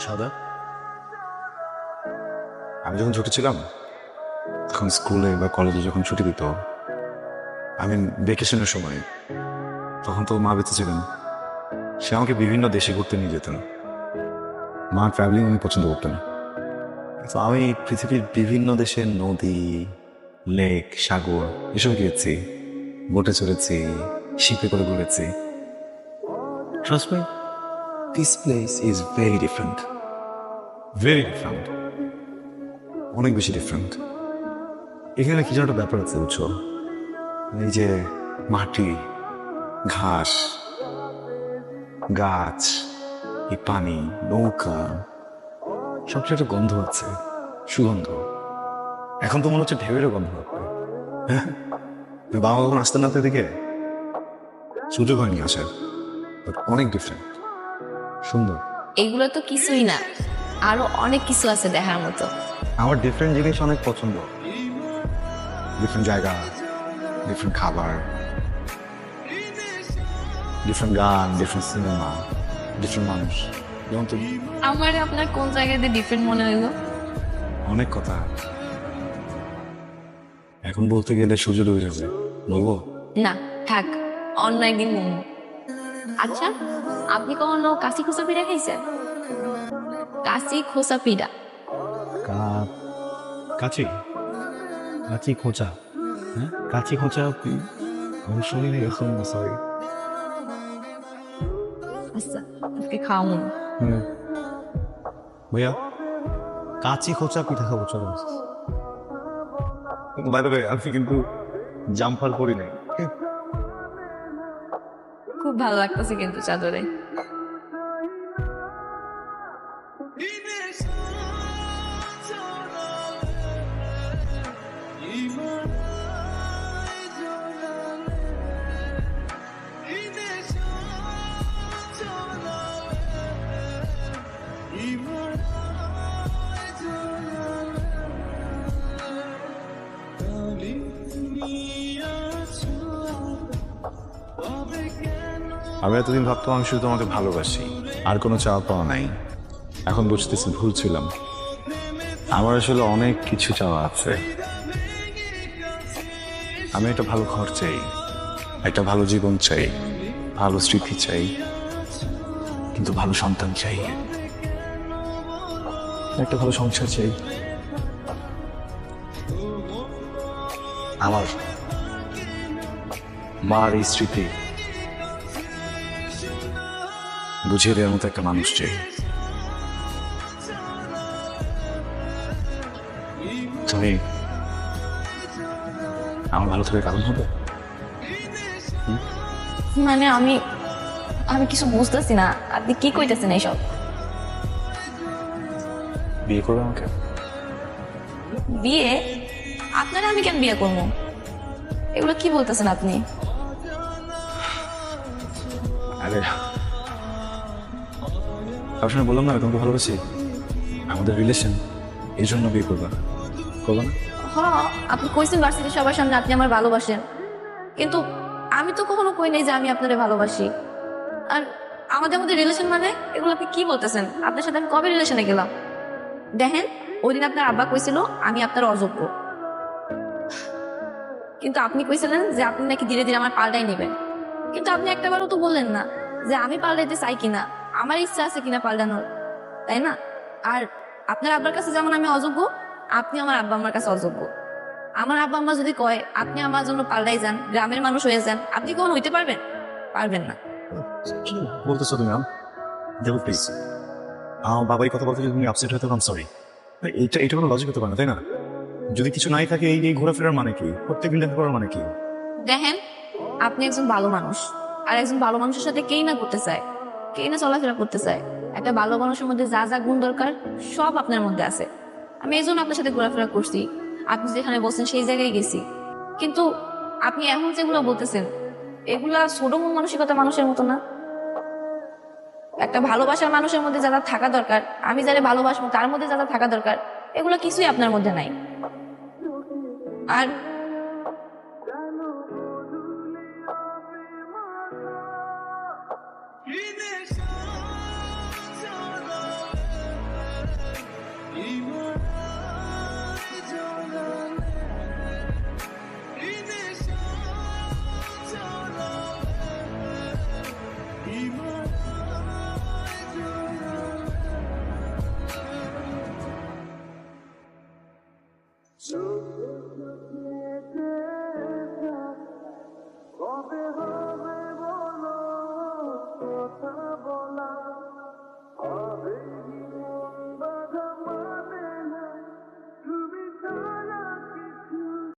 সাদা, আমি যখন ছোট ছিলাম তখন স্কুলে বা কলেজে যখন ছুটি দিত, আমি ভেকেশনের সময়, তখন তো মা বেঁচে ছিলেন, সে আমাকে বিভিন্ন দেশে ঘুরতে নিয়ে যেতেন। মা ট্রাভেলিং অনেক পছন্দ করতেন, তো আমি পৃথিবীর বিভিন্ন দেশের নদী, লেক, সাগর এসব গিয়েছি, বোটে চড়েছি, শিপে করে ঘুরেছি। Trust me, this place is very different, very different, অনেক বেশি ডিফারেন্ট। এখানে কি যেন একটা ব্যাপার আছে বুঝছো, এই যে মাটি, ঘাস, গাছ, এই পানি, নৌকা, সবচেয়ে একটা গন্ধ আছে, সুগন্ধ। এখন তো মনে হচ্ছে ঢেউয়েরও গন্ধ হবে। হ্যাঁ, বাবা যখন আসতেন না তো এদিকে, সুযোগ হয়নি আসার, বাট অনেক ডিফারেন্ট, সুন্দর। এগুলো তো কিছুই না, আরো অনেক কিছু আছে দেখার মতো। আমার ডিফারেন্ট জিনিস অনেক পছন্দ, ডিফারেন্ট জায়গা, ডিফারেন্ট খাবার, ডিফারেন্ট গান, ডিফারেন্ট সিনেমা, ডিফারেন্ট মানুষ। যেমন তুমি, আমার আপনার কোন জায়গাতে ডিফারেন্ট মনে হইলো? অনেক কথা এখন বলতে গেলে সুযোগ হয়ে যাবে, বলবো? না, থাক, অন্য একদিন বলবো। আচ্ছা, আপনি কখনো কাশি খোসা পিঠা খাইছেন? কাশি খোসা পিঠা। কাচি, কাচি খোঁচা, হ্যাঁ কাচি খোঁচা, আমি শুনিনি এখন, সরি। আচ্ছা, আজকে খাওয়াবো না। ভাইয়া, কাচি খোঁচা পিঠা খাবো, চলো। বাই দ্য ওয়ে, আমি কিন্তু জাম্পার করি নাই। খুব ভালো লাগতেছে কিন্তু চাদরে। আমি এতদিন ভাবতাম আমি শুধু তোমাকে ভালোবাসি, আর কোনো চাওয়া পাওয়া নাই। এখন বুঝতেছি ভুল ছিলাম, আমার আসলে অনেক কিছু চাওয়া আছে। আমি একটা ভালো ঘর চাই, একটা ভালো জীবন চাই, ভালো স্মৃতি চাই, কিন্তু ভালো সন্তান চাই, একটা ভালো সংসার চাই। আমার মার এই স্মৃতি বুঝিয়ে দেওয়ার মতো একটা মানুষ চাই। তুমি আমার ভালো থাকার কারণ হবে। মানে আমি আমি কিছু বুঝতেছি না, আপনি কি কইতেছেন এইসব? বিয়ে করবে আমাকে? বিয়ে? আপনারা আমি কেন বিয়ে করবো? এগুলো কি বলতেছেন আপনি? আরে, সবসময় বললাম না আমি তোমাকে ভালোবাসি, আমাদের রিলেশন, এই জন্য বিয়ে করবা, করবো না? হ্যাঁ, আপনি কইছেন ভার্সিটির সবার সামনে আপনি আমার ভালোবাসেন, কিন্তু আমি তো কখনো কই নাই যে আমি আপনারে ভালোবাসি। আর আমাদের মধ্যে রিলেশন মানে, এগুলো আপনি কি বলতেছেন? আপনার সাথে আমি কবে রিলেশনে গেলাম? দেখেন, ওই দিন আপনার আব্বা কইছিল আমি আপনার অযোগ্য, কিন্তু আপনি কইছিলেন যে আপনি নাকি ধীরে ধীরে আমার পাল্টাই নেবেন। কিন্তু আপনি একটাবারও তো বললেন না যে আমি পাল্টাইতে চাই কিনা, আমার ইচ্ছা আছে কিনা পাল্টানোর, তাই না? আর আপনার আব্বার কাছে যেমন আমি অযোগ্য, আপনি আমার আব্বা আমার কাছে অযোগ্য। আমার আব্বা আম্মা যদি কয় আপনি আমার জন্য পাল্টাই যান, গ্রামের মানুষ হয়ে যান, আপনি কখন হইতে পারবেন? পারবেন না। কি বলতেছো তুমি? দেবো প্লিজ, আমার বাবা এই কথা বলতে যদি তুমি আপসেট হয়ে থাকো, সরি। এটা কোনো লজিক হতে পারে না, তাই না? যদি কিছু নাই থাকে, এই এই ঘোরাফেরার মানে কি, প্রত্যেকদিন দেখা করার মানে কি? দেখেন, আপনি একজন ভালো মানুষ, আর একজন ভালো মানুষের সাথে কেই না করতে চায়, কেই না চলাফেরা করতে চায়। একটা ভালো মানুষের মধ্যে যা যা গুণ দরকার সব আপনার মধ্যে আছে। আমি এই জন্য আপনার সাথে ঘোরাফেরা করছি, আপনি যেখানে বলছেন সেই জায়গায় গেছি। কিন্তু আপনি এখন যেগুলো বলতেছেন, এগুলা ছোট মন মানসিকতা মানুষের মতো না। একটা ভালোবাসার মানুষের মধ্যে যারা থাকা দরকার, আমি যারা ভালোবাসবো তার মধ্যে যারা থাকা দরকার, এগুলো কিছুই আপনার মধ্যে নাই। আর